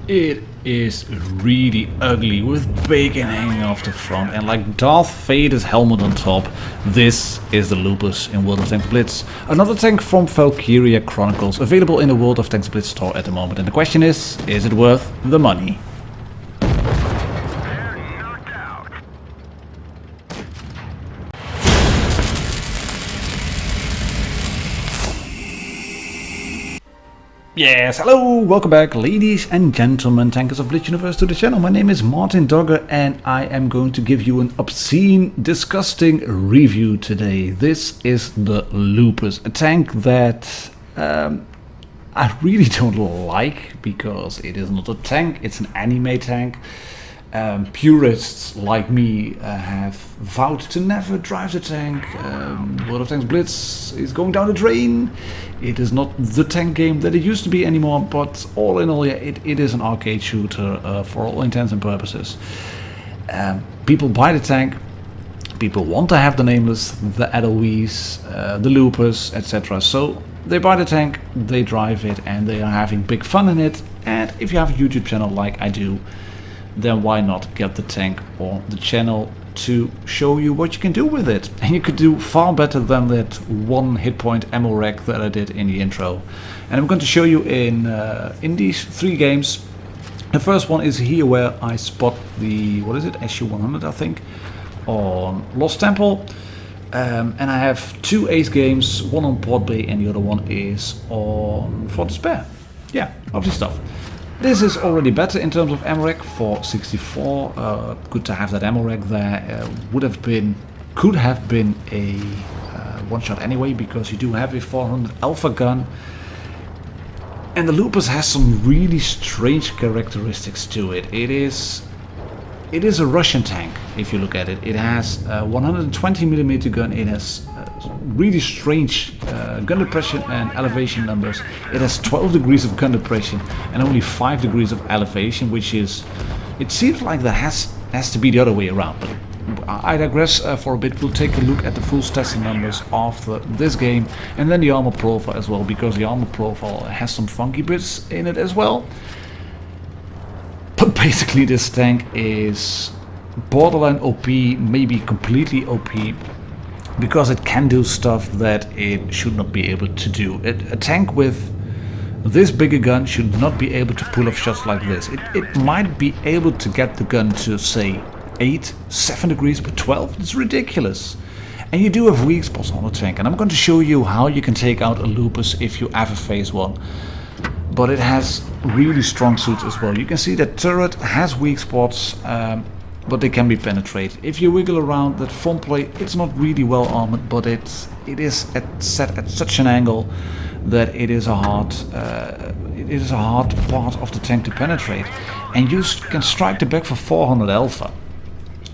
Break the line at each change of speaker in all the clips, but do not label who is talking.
It is really ugly with bacon hanging off the front and like Darth Vader's helmet on top. This is the Lupus in World of Tanks Blitz. Another tank from Valkyria Chronicles, available in the World of Tanks Blitz store at the moment. And the question is it worth the money? Yes, hello, welcome back ladies and gentlemen, tankers of Blitz Universe, to the channel. My name is Martindogger and I am going to give you an obscene, disgusting review today. This is the Lupus, a tank that I really don't like because it is not a tank, it's an anime tank. Purists like me have vowed to never drive the tank. World of Tanks Blitz is going down the drain. It is not the tank game that it used to be anymore, but all in all, yeah, it is an arcade shooter for all intents and purposes. People buy the tank, people want to have the Nameless, the Edelweiss, the Lupus, etc. So they buy the tank, they drive it, and they are having big fun in it. And if you have a YouTube channel like I do, then why not get the tank on the channel to show you what you can do with it. And you could do far better than that one hit point ammo rack that I did in the intro. And I'm going to show you in these three games. The first one is here where I spot the, what is it, SU-100 I think, on Lost Temple. And I have two ace games, one on Port Bay and the other one is on Fort Despair. Yeah, lovely stuff. This is already better in terms of ammo rack for 64. Good to have that ammo rack there. Could have been a one shot anyway, because you do have a 400 Alpha gun. And the Lupus has some really strange characteristics to it. It is a Russian tank if you look at it. It has a 120mm gun. It has really strange gun depression and elevation numbers. It has 12 degrees of gun depression and only 5 degrees of elevation, which is, it seems like that has to be the other way around. But I digress for a bit. We'll take a look at the full stats and numbers after this game, and then the armor profile as well, because the armor profile has some funky bits in it as well. But basically this tank is borderline OP, maybe completely OP, because it can do stuff that it should not be able to do. A tank with this bigger gun should not be able to pull off shots like this. It might be able to get the gun to say 8, 7 degrees, but 12, it's ridiculous. And you do have weak spots on the tank, and I'm going to show you how you can take out a Lupus if you ever face one. But it has really strong suits as well. You can see that turret has weak spots, but they can be penetrated. If you wiggle around that front plate, it's not really well armored, but it is set at such an angle that it is a hard part of the tank to penetrate. And you can strike the back for 400 Alpha.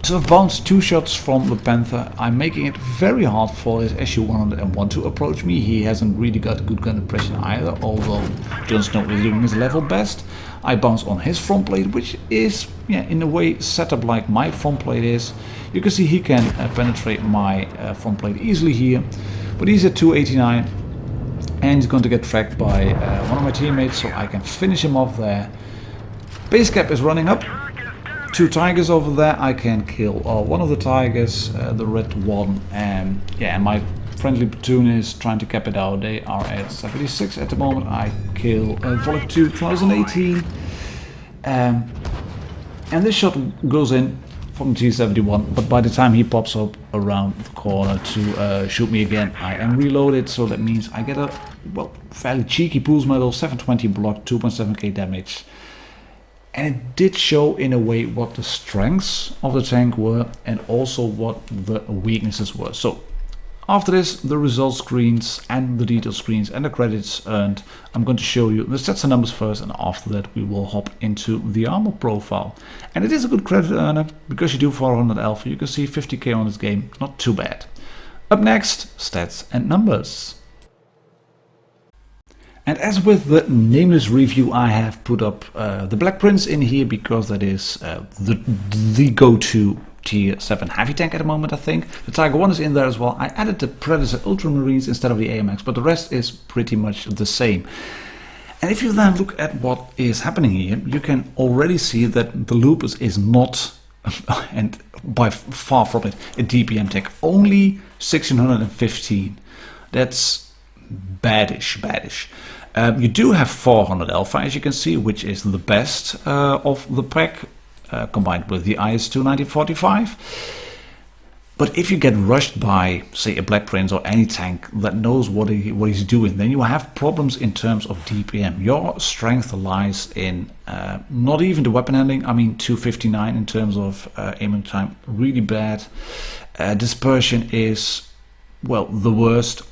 So I've bounced 2 shots from the Panther. I'm making it very hard for his SU-101 to approach me. He hasn't really got good gun depression either, although Jon Snow is doing his level best. I bounce on his front plate, which is, yeah, in a way set up like my front plate is. You can see he can penetrate my front plate easily here, but he's at 289 and he's going to get tracked by one of my teammates, so I can finish him off there. Base cap is running up. 2 Tigers over there. I can kill one of the Tigers, the red one, and yeah, my friendly platoon is trying to cap it out. They are at 76 at the moment. I kill Volk 2 2018, and this shot goes in from T71, but by the time he pops up around the corner to shoot me again, I am reloaded, so that means I get a, well, fairly cheeky pools medal, 720 block, 2.7k damage. And it did show in a way what the strengths of the tank were and also what the weaknesses were. So after this, the result screens and the detail screens and the credits earned, I'm going to show you the stats and numbers first, and after that we will hop into the armor profile. And it is a good credit earner because you do 400 Alpha. You can see 50k on this game, not too bad. Up next, stats and numbers. And as with the Nameless review, I have put up the Black Prince in here because that is the go-to tier 7 heavy tank at the moment, I think. The Tiger 1 is in there as well. I added the Predator Ultramarines instead of the AMX, but the rest is pretty much the same. And if you then look at what is happening here, you can already see that the Lupus is not, and by far from it, a DPM tank. Only 1615. That's badish. You do have 400 alpha, as you can see, which is the best of the pack, combined with the IS-2 1945. But if you get rushed by, say, a Black Prince or any tank that knows what he's doing, then you have problems in terms of DPM. Your strength lies in not even the weapon handling. I mean, 259 in terms of aiming time, really bad. Dispersion is, well, the worst.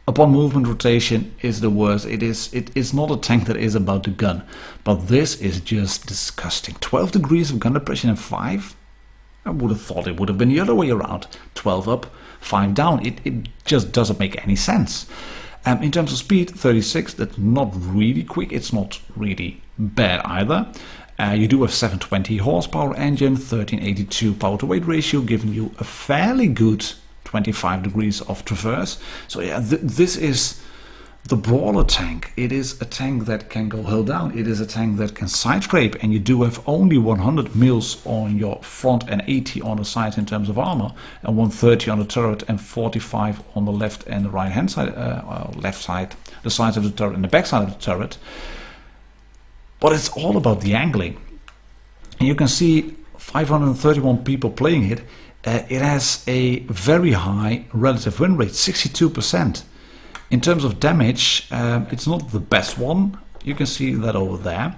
Upon movement rotation is the worst. It is not a tank that is about the gun, but this is just disgusting. 12 degrees of gun depression and 5. I would have thought it would have been the other way around. 12 up, 5 down. It just doesn't make any sense. In terms of speed, 36. That's not really quick. It's not really bad either. You do have 720 horsepower engine, 1382 power to weight ratio, giving you a fairly good 25 degrees of traverse. So yeah, this is the brawler tank. It is a tank that can go hull down. It is a tank that can side scrape, and you do have only 100 mils on your front and 80 on the side in terms of armor, and 130 on the turret and 45 on the left and the right hand side, left side, the sides of the turret and the back side of the turret. But it's all about the angling. And you can see 531 people playing it. It has a very high relative win rate, 62%. In terms of damage, it's not the best one. You can see that over there.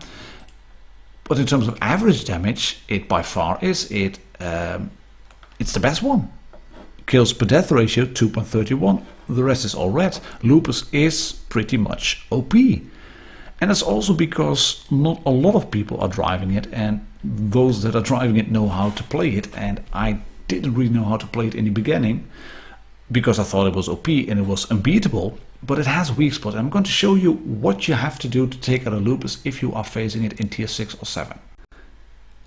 But in terms of average damage, it by far is. It's the best one. Kills per death ratio, 2.31. The rest is all red. Lupus is pretty much OP. And it's also because not a lot of people are driving it, and those that are driving it know how to play it. And I didn't really know how to play it in the beginning, because I thought it was OP and it was unbeatable, but it has weak spots. I'm going to show you what you have to do to take out a Lupus if you are facing it in tier 6 or 7.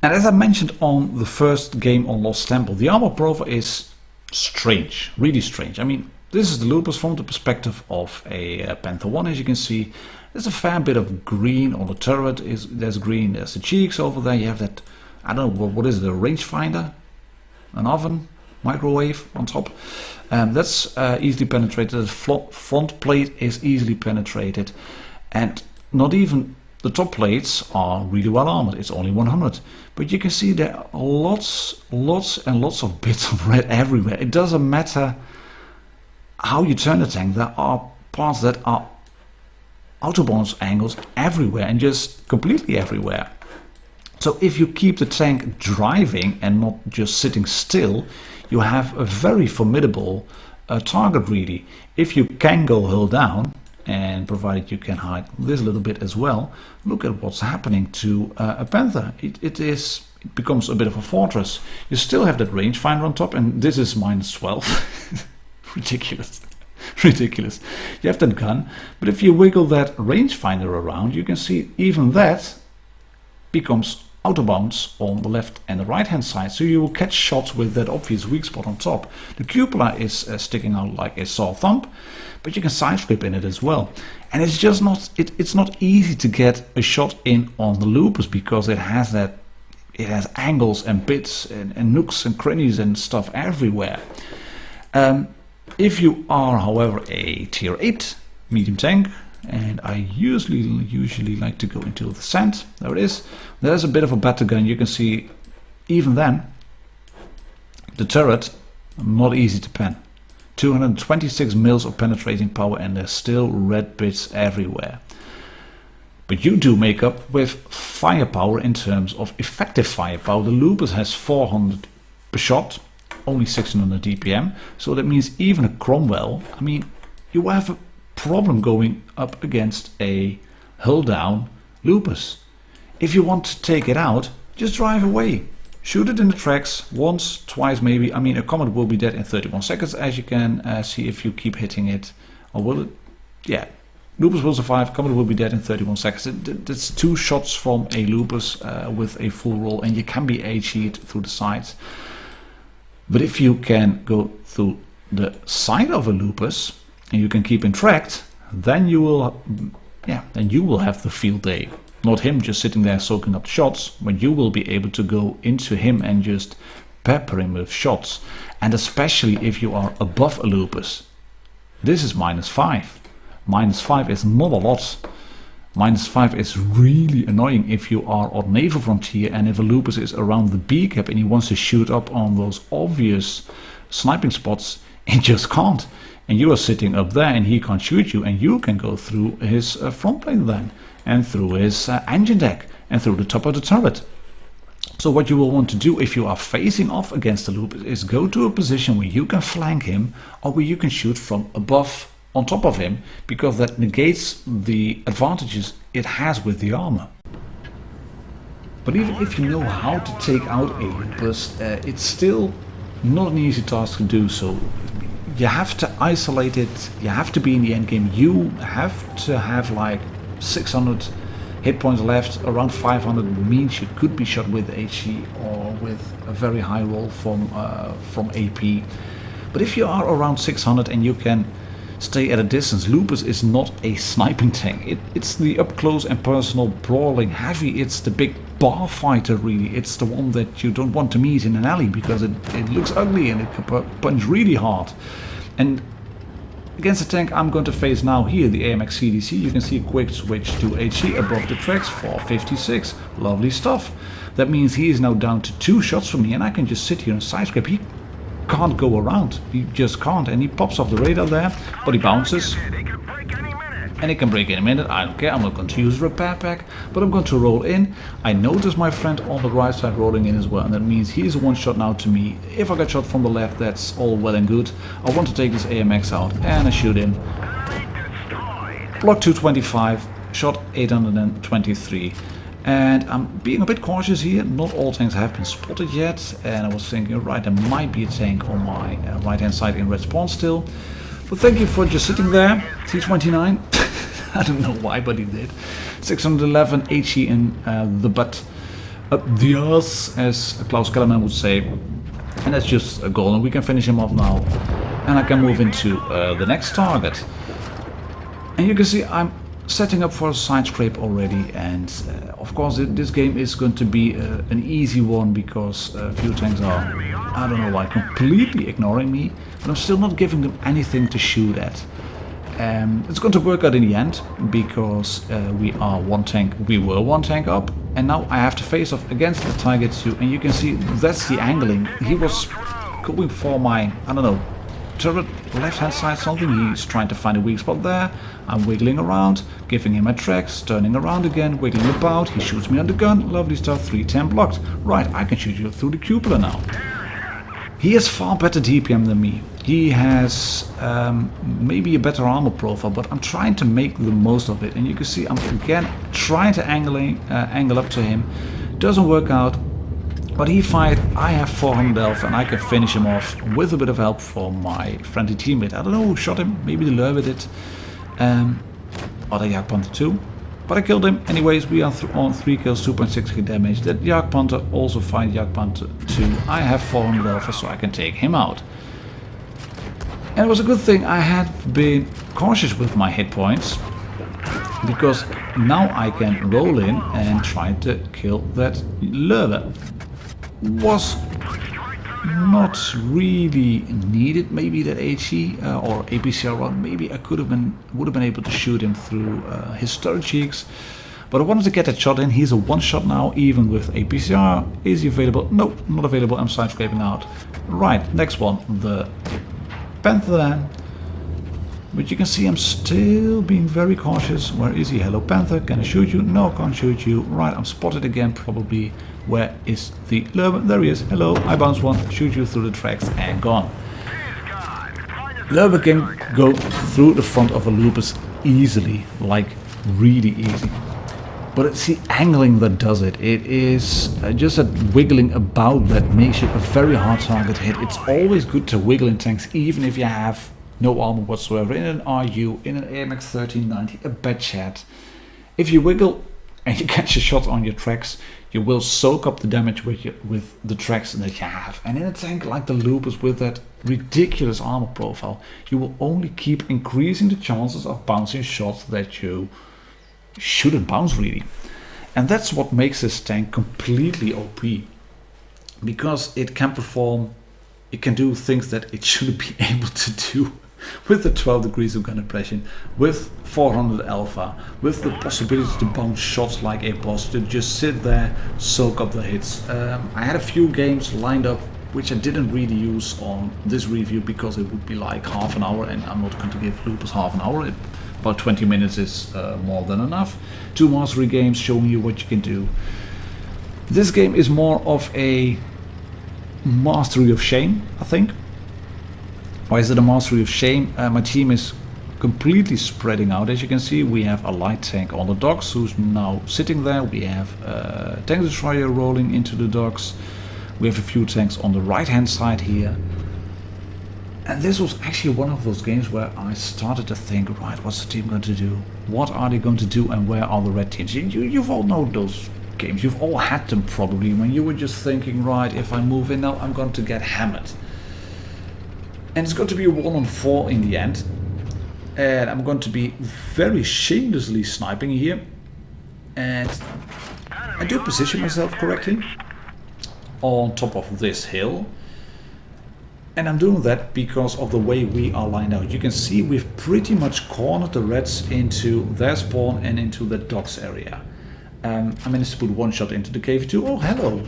And as I mentioned on the first game on Lost Temple, the armor profile is strange, really strange. I mean, this is the Lupus from the perspective of a Panther 1, as you can see. There's a fair bit of green on the turret. There's green, there's the cheeks over there. You have that, I don't know, what is it, a rangefinder? An oven? Microwave on top. That's easily penetrated. The front plate is easily penetrated, and not even the top plates are really well armored. It's only 100, but you can see there are lots and lots of bits of red everywhere. It doesn't matter how you turn the tank. There are parts that are autobounce angles everywhere, and just completely everywhere. So if you keep the tank driving and not just sitting still, you have a very formidable target really. If you can go hull down, and provided you can hide this a little bit as well, look at what's happening to a Panther. It becomes a bit of a fortress. You still have that rangefinder on top, and this is minus 12. Ridiculous. Ridiculous. You have that gun, but if you wiggle that rangefinder around, you can see even that becomes autobounce on the left and the right hand side, so you will catch shots with that obvious weak spot on top. The cupola is sticking out like a sore thumb, but you can side scrape in it as well. And it's just not, it's not easy to get a shot in on the Lupus, because it has angles and bits and nooks and crannies and stuff everywhere. If you are, however, a tier 8 medium tank, and I usually like to go into the sand. There it is. There's a bit of a better gun. You can see even then the turret, not easy to pen. 226 mils of penetrating power, and there's still red bits everywhere. But you do make up with firepower in terms of effective firepower. The Lupus has 400 per shot, only 1600 DPM. So that means even a Cromwell, I mean, you have a problem going up against a hull down Lupus. If you want to take it out, just drive away. Shoot it in the tracks once, twice maybe. I mean, a Comet will be dead in 31 seconds, as you can see if you keep hitting it. Or will it? Yeah. Lupus will survive, Comet will be dead in 31 seconds. That's 2 shots from a Lupus with a full roll, and you can be HE'd through the sides. But if you can go through the side of a Lupus, and you can keep him tracked, then you will yeah, then you will have the field day. Not him just sitting there soaking up shots, but you will be able to go into him and just pepper him with shots. And especially if you are above a Lupus. This is -5. -5 is not a lot. -5 is really annoying if you are on Naval Frontier and if a Lupus is around the B cap and he wants to shoot up on those obvious sniping spots, he just can't. And you are sitting up there and he can't shoot you, and you can go through his front plane then, and through his engine deck, and through the top of the turret. So what you will want to do if you are facing off against the Lupus is go to a position where you can flank him, or where you can shoot from above on top of him, because that negates the advantages it has with the armor. But even if you know how to take out a Lupus, it's still not an easy task to do so. You have to isolate it, you have to be in the end game, you have to have like 600 hit points left. Around 500 means you could be shot with HE or with a very high roll from AP. But if you are around 600 and you can stay at a distance, Lupus is not a sniping tank. It's the up close and personal brawling heavy. It's the big bar fighter really. It's the one that you don't want to meet in an alley because it looks ugly and it can punch really hard. And against the tank I'm going to face now here, the AMX CDC, you can see a quick switch to HE above the tracks for 56. Lovely stuff. That means he is now down to 2 shots from me and I can just sit here and side scrape. He can't go around, he just can't, and he pops off the radar there, but he bounces. And it can break in a minute, I don't care, I'm not going to use repair pack, but I'm going to roll in. I notice my friend on the right side rolling in as well, and that means he's a one shot now to me. If I get shot from the left, that's all well and good. I want to take this AMX out, and I shoot him. Block 225, shot 823. And I'm being a bit cautious here, not all tanks have been spotted yet, and I was thinking, right, there might be a tank on my right hand side in red spawn still. But thank you for just sitting there, T29. I don't know why, but he did. 611 HE in the butt, up the ass, as Klaus Kellerman would say. And that's just a goal, and we can finish him off now. And I can move into the next target. And you can see I'm setting up for a side scrape already, and of course this game is going to be an easy one because a few tanks are, I don't know why, completely ignoring me, but I'm still not giving them anything to shoot at. It's going to work out in the end because we were one tank up, and now I have to face off against the Tiger 2, and you can see that's the angling. He was going for my, I don't know, turret left hand side something. He's trying to find a weak spot there. I'm wiggling around, giving him a tracks, turning around again, wiggling about. He shoots me on the gun. Lovely stuff. 310 blocked. Right, I can shoot you through the cupola now. He has far better DPM than me. He has maybe a better armor profile, but I'm trying to make the most of it. And you can see I'm again trying to angle up to him. Doesn't work out. But he fired, I have 400 health and I can finish him off with a bit of help from my friendly teammate. I don't know who shot him, maybe the Lurver did. Or the Jagdpanther too. But I killed him. Anyways, we are on 3 kills, 2.6k damage. That Jagdpanther also fired Jagdpanther too. I have 400 health, so I can take him out. And it was a good thing I had been cautious with my hit points, because now I can roll in and try to kill that Lurver. Was not really needed. Maybe that HE or APCR1, maybe I would have been able to shoot him through his turret cheeks, but I wanted to get that shot in. He's a one shot now, even with APCR. Is he available? No, not available. I'm side scraping out. Right, next one, the Panther then. But you can see I'm still being very cautious. Where is he? Hello Panther, can I shoot you? No, can't shoot you. Right, I'm spotted again probably. Where is the Lurver? There he is. Hello, I bounce one, shoot you through the tracks and gone. Lurver can go through the front of a Lupus easily, like really easy. But it's the angling that does it. It is just that wiggling about that makes it a very hard target hit. It's always good to wiggle in tanks, even if you have no armor whatsoever. In an RU, in an AMX 1390, a bad chat. If you wiggle and you catch a shot on your tracks, you will soak up the damage with the tracks that you have. And in a tank like the Lupus with that ridiculous armor profile, you will only keep increasing the chances of bouncing shots that you shouldn't bounce really. And that's what makes this tank completely OP, because it can perform, it can do things that it shouldn't be able to do with the 12 degrees of gun impression, with 400 alpha, with the possibility to bounce shots like a boss, to just sit there, soak up the hits. I had a few games lined up which I didn't really use on this review because it would be like half an hour, and I'm not going to give Lupus half an hour. About 20 minutes is more than enough. 2 mastery games showing you what you can do. This game is more of a mastery of shame, I think. Why is it a mastery of shame? My team is completely spreading out. As you can see, we have a light tank on the docks who's now sitting there. We have a tank destroyer rolling into the docks. We have a few tanks on the right hand side here. And this was actually one of those games where I started to think, right, what's the team going to do? What are they going to do, and where are the red teams? You've all known those games. You've all had them probably when you were just thinking, right, if I move in now, I'm going to get hammered. And it's going to be a 1-on-4 in the end. And I'm going to be very shamelessly sniping here. And I do position myself correctly on top of this hill. And I'm doing that because of the way we are lined out. You can see we've pretty much cornered the reds into their spawn and into the docks area. I managed to put one shot into the KV2. Oh, hello,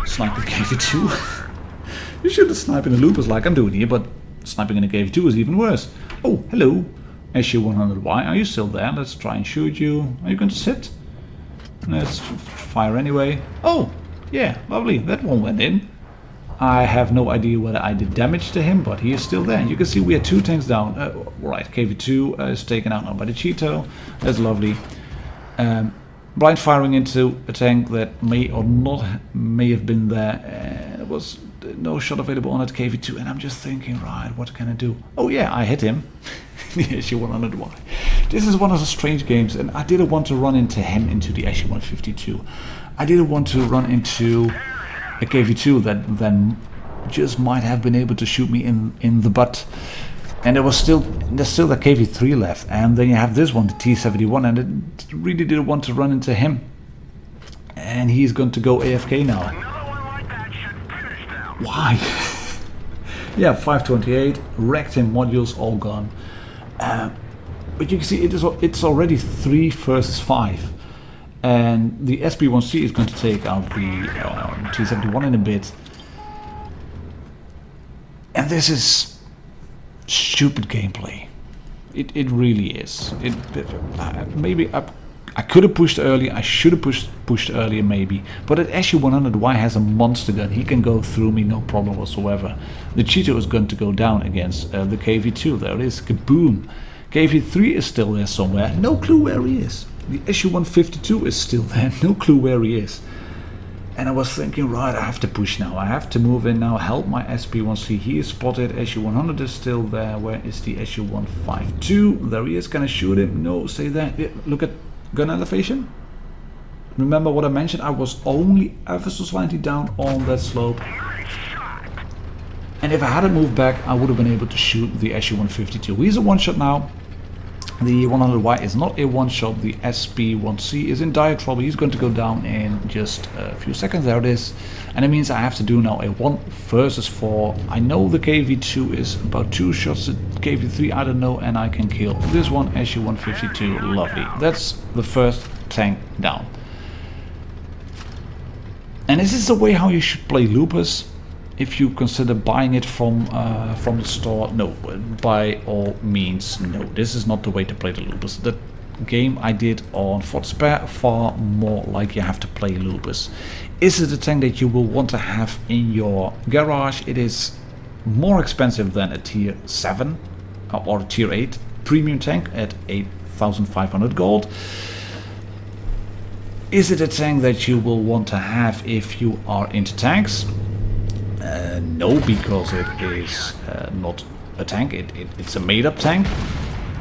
sniper KV2. You should have sniped in the Lupus like I'm doing here, but sniping in the KV2 is even worse. Oh, hello, SU-100Y, are you still there? Let's try and shoot you. Are you going to sit? Let's fire anyway. Oh, yeah, lovely, that one went in. I have no idea whether I did damage to him, but he is still there. You can see we had 2 tanks down. Right, KV2 is taken out now by the Cheeto. That's lovely. Blind firing into a tank that may or not may have been there. There was no shot available on that KV2, and I'm just thinking, right, what can I do? Oh yeah, I hit him. The SU-100Y. This is one of the strange games, and I didn't want to run into him into the SU-152. I didn't want to run into a KV2 that then just might have been able to shoot me in the butt. And there's still the KV3 left, and then you have this one, the T-71, and I really didn't want to run into him. And he's going to go AFK now. Why? Yeah, 528, wrecked him, modules all gone. But you can see it's already 3 versus 5. And the SP1C is going to take out the T-71 in a bit. And this is stupid gameplay. It really is. Maybe I could have pushed earlier. I should have pushed earlier maybe. But that SU-100Y has a monster gun. He can go through me, no problem whatsoever. The Cheeto is going to go down against the KV2. There it is. Kaboom. KV3 is still there somewhere. No clue where he is. The SU-152 is still there. No clue where he is. And I was thinking, right, I have to push now. I have to move in now, help my SP1C. He is spotted. SU-100 is still there. Where is the SU-152? There he is. Can I shoot him? No, stay there. Yeah, look at gun elevation. Remember what I mentioned? I was only ever so slightly down on that slope. And if I hadn't moved back, I would have been able to shoot the SU-152. He's a one-shot now. The 100Y is not a one-shot. The SP1C is in dire trouble. He's going to go down in just a few seconds. There it is. And it means I have to do now a 1 versus 4. I know the KV2 is about 2 shots. The KV3, I don't know, and I can kill this one, SU-152. Lovely. That's the first tank down. And is this the way how you should play Lupus? If you consider buying it from the store, no, by all means, no. This is not the way to play the Lupus. The game I did on Fort Spare, far more like you have to play Lupus. Is it a tank that you will want to have in your garage? It is more expensive than a tier 7 or a tier 8 premium tank at 8,500 gold. Is it a tank that you will want to have if you are into tanks? No, because it is not a tank, it's a made-up tank.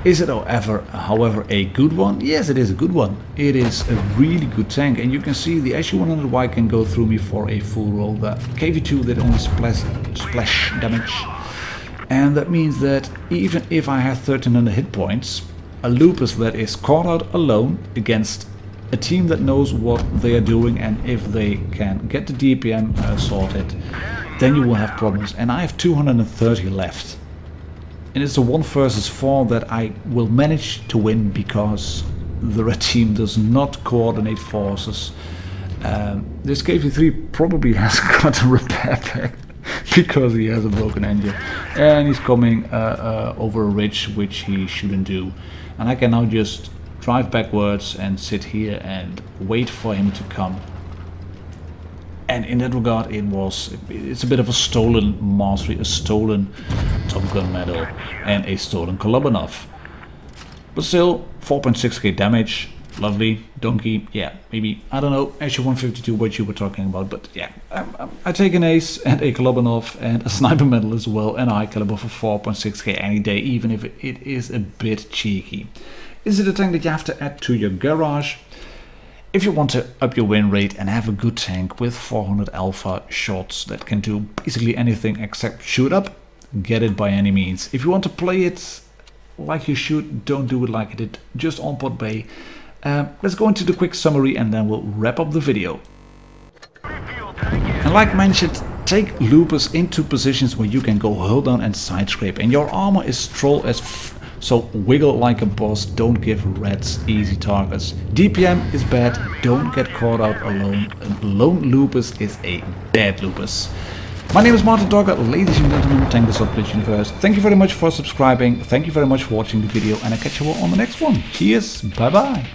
Is it however a good one? Yes, it is a good one. It is a really good tank, and you can see the SU-100Y can go through me for a full roll. The KV2 did only splash damage, and that means that even if I have 1300 hit points, a Lupus that is caught out alone against a team that knows what they are doing, and if they can get the DPM sorted, then you will have problems. And I have 230 left. And it's a 1 versus 4 that I will manage to win because the red team does not coordinate forces. This KV3 probably has got a repair pack because he has a broken engine. And he's coming over a ridge, which he shouldn't do. And I can now just drive backwards and sit here and wait for him to come. And in that regard, it's a bit of a stolen mastery, a stolen Top Gun medal, and a stolen Kolobanov. But still, 4.6k damage, lovely. Donkey, yeah, maybe, I don't know, actually 152 what you were talking about, but yeah, I take an ace and a Kolobanov and a sniper medal as well, and a high caliber for 4.6k any day, even if it is a bit cheeky. Is it a tank that you have to add to your garage? If you want to up your win rate and have a good tank with 400 alpha shots that can do basically anything except shoot up, get it by any means. If you want to play it like you should, don't do it like I did just on Pot Bay. Let's go into the quick summary and then we'll wrap up the video. And like mentioned, take Lupus into positions where you can go hull down and side scrape, and your armor is troll as so wiggle like a boss, don't give reds easy targets. DPM is bad, don't get caught out alone. A lone Lupus is a dead Lupus. My name is martindogger, ladies and gentlemen, tankers of Blitz Universe. Thank you very much for subscribing, thank you very much for watching the video, and I'll catch you all on the next one. Cheers, bye bye.